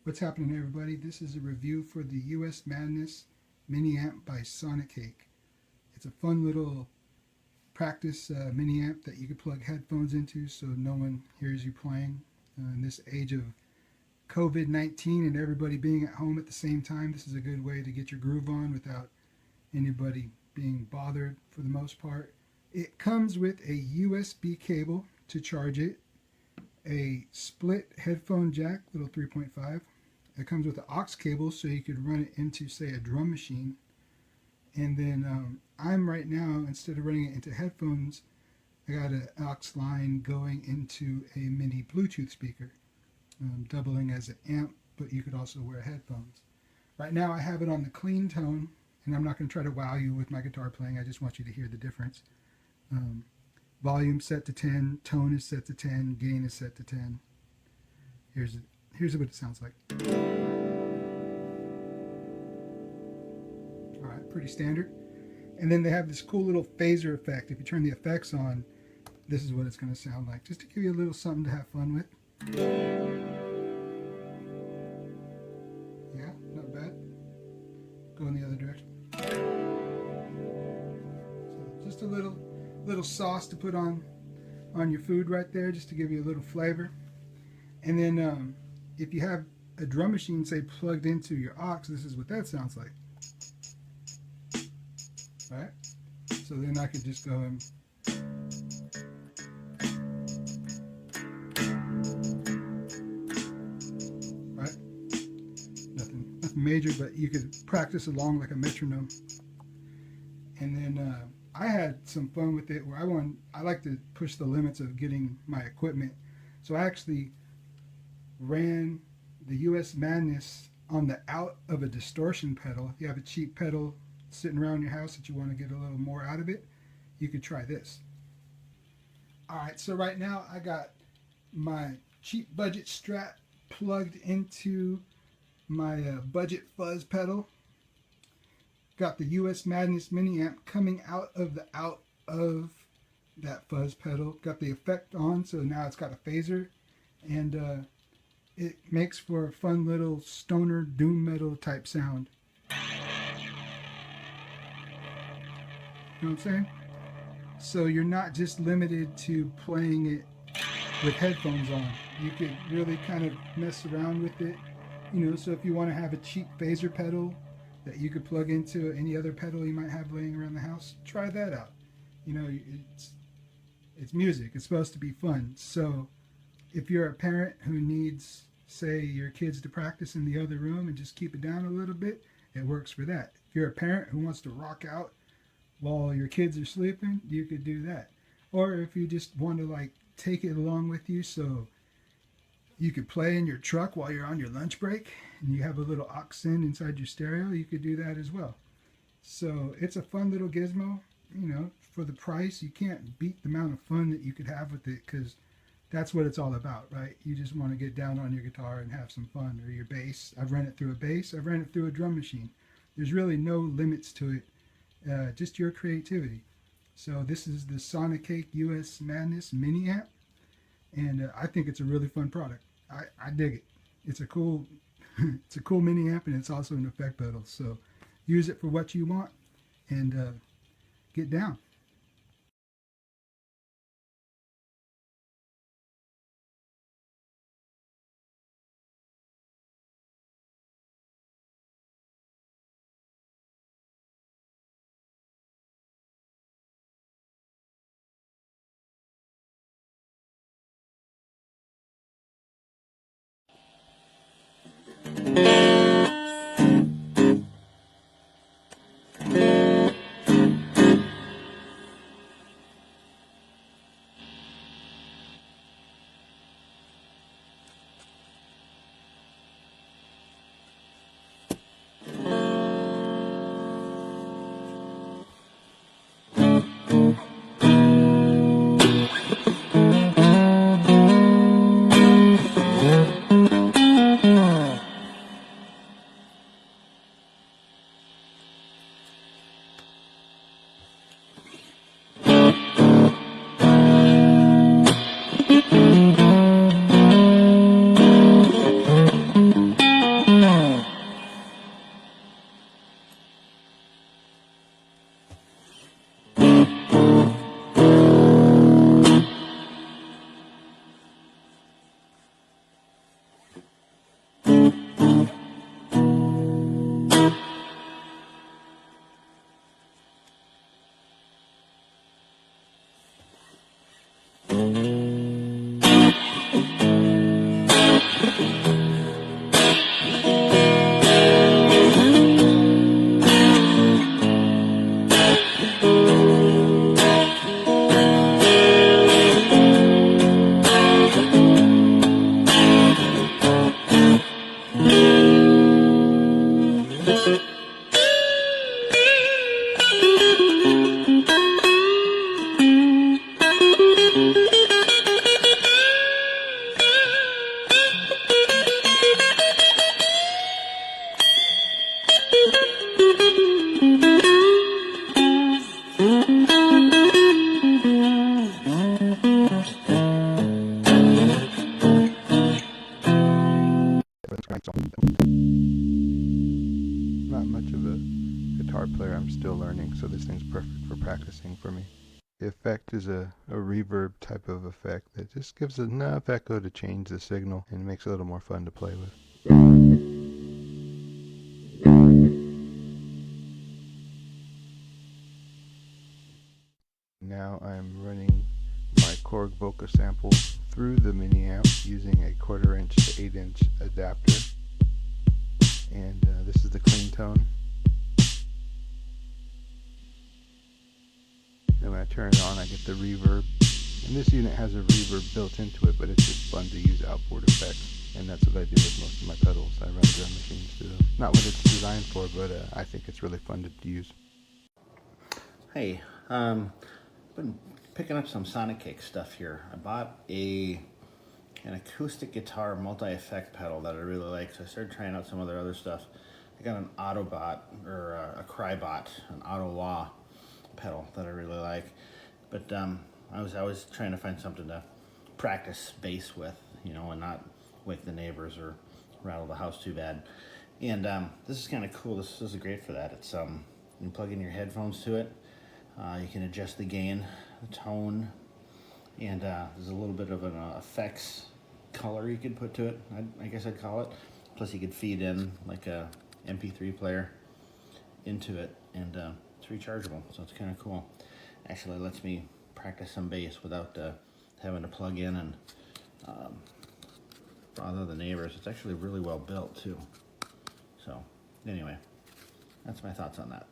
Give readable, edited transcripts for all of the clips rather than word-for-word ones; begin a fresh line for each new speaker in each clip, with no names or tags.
What's happening, everybody? This is a review for the US Madness mini amp by SONICAKE. It's a fun little practice mini amp that you can plug headphones into so no one hears you playing. In this age of COVID-19 and everybody being at home at the same time, this is a good way to get your groove on without anybody being bothered for the most part. It comes with a USB cable to charge it, a split headphone jack, little 3.5. It comes with an aux cable so you could run it into, say, a drum machine. And then I'm right now, instead of running it into headphones, I got an aux line going into a mini Bluetooth speaker, doubling as an amp, but you could also wear headphones. Right now I have it on the clean tone, and I'm not going to try to wow you with my guitar playing. I just want you to hear the difference. Volume set to 10, tone is set to 10, gain is set to 10. Here's what it sounds like. Alright, pretty standard. And then they have this cool little phaser effect. If you turn the effects on, this is what it's going to sound like. Just to give you a little something to have fun with. Yeah, not bad. Go in the other direction. So just a little sauce to put on your food right there, just to give you a little flavor. And then if you have a drum machine, say, plugged into your aux, this is what that sounds like. Right? So then I could just go and right? Nothing major, but you could practice along like a metronome. And then I had some fun with it where I like to push the limits of getting my equipment. So I actually ran the US Madness on the out of a distortion pedal. If you have a cheap pedal sitting around your house that you want to get a little more out of it, you could try this. Alright, so right now I got my cheap budget Strat plugged into my budget fuzz pedal. Got the US Madness mini amp coming out of that fuzz pedal. Got the effect on, so now it's got a phaser, and it makes for a fun little stoner doom metal type sound. You know what I'm saying? So you're not just limited to playing it with headphones on. You could really kind of mess around with it. You know, so if you want to have a cheap phaser pedal that you could plug into any other pedal you might have laying around the house, try that out. You know, it's music. It's supposed to be fun. So if you're a parent who needs, say, your kids to practice in the other room and just keep it down a little bit, it works for that. If you're a parent who wants to rock out while your kids are sleeping, you could do that. Or if you just want to like take it along with you so you could play in your truck while you're on your lunch break and you have a little aux in inside your stereo, you could do that as well. So it's a fun little gizmo. You know, for the price, you can't beat the amount of fun that you could have with it, because that's what it's all about, right? You just want to get down on your guitar and have some fun, or your bass. I've run it through a bass. I've ran it through a drum machine. There's really no limits to it. Just your creativity. So this is the SONICAKE US Madness mini amp, and I think it's a really fun product. I dig it. It's a cool it's a cool mini amp, and it's also an effect pedal. So use it for what you want, and get down.
Not much of a guitar player, I'm still learning, so this thing's perfect for practicing for me. The effect is a reverb type of effect that just gives enough echo to change the signal and makes it a little more fun to play with. Now I'm running my Korg vocal sample through the mini amp using a 1/4 inch to 8 inch adapter, and this is the clean tone. And when I turn it on, I get the reverb, and this unit has a reverb built into it, but it's just fun to use outboard effects, and that's what I do with most of my pedals. I run drum machines through them. Not what it's designed for, but I think it's really fun to use.
Hey, been picking up some SONICAKE stuff here. I bought an acoustic guitar multi-effect pedal that I really like, so I started trying out some of their other stuff. I got an Autobot, or a Crybot, an Auto-Wah pedal that I really like. But I was trying to find something to practice bass with, you know, and not wake the neighbors or rattle the house too bad. And this is kind of cool. This is great for that. It's you can plug in your headphones to it. You can adjust the gain, the tone, and there's a little bit of an effects color you could put to it, I guess I'd call it. Plus you could feed in like a MP3 player into it, and it's rechargeable, so it's kind of cool. Actually, it lets me practice some bass without having to plug in and bother the neighbors. It's actually really well built too. So anyway, that's my thoughts on that.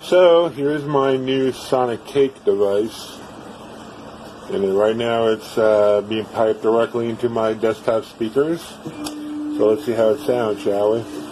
So here's my new SONICAKE device, and right now it's being piped directly into my desktop speakers. So let's see how it sounds, shall we?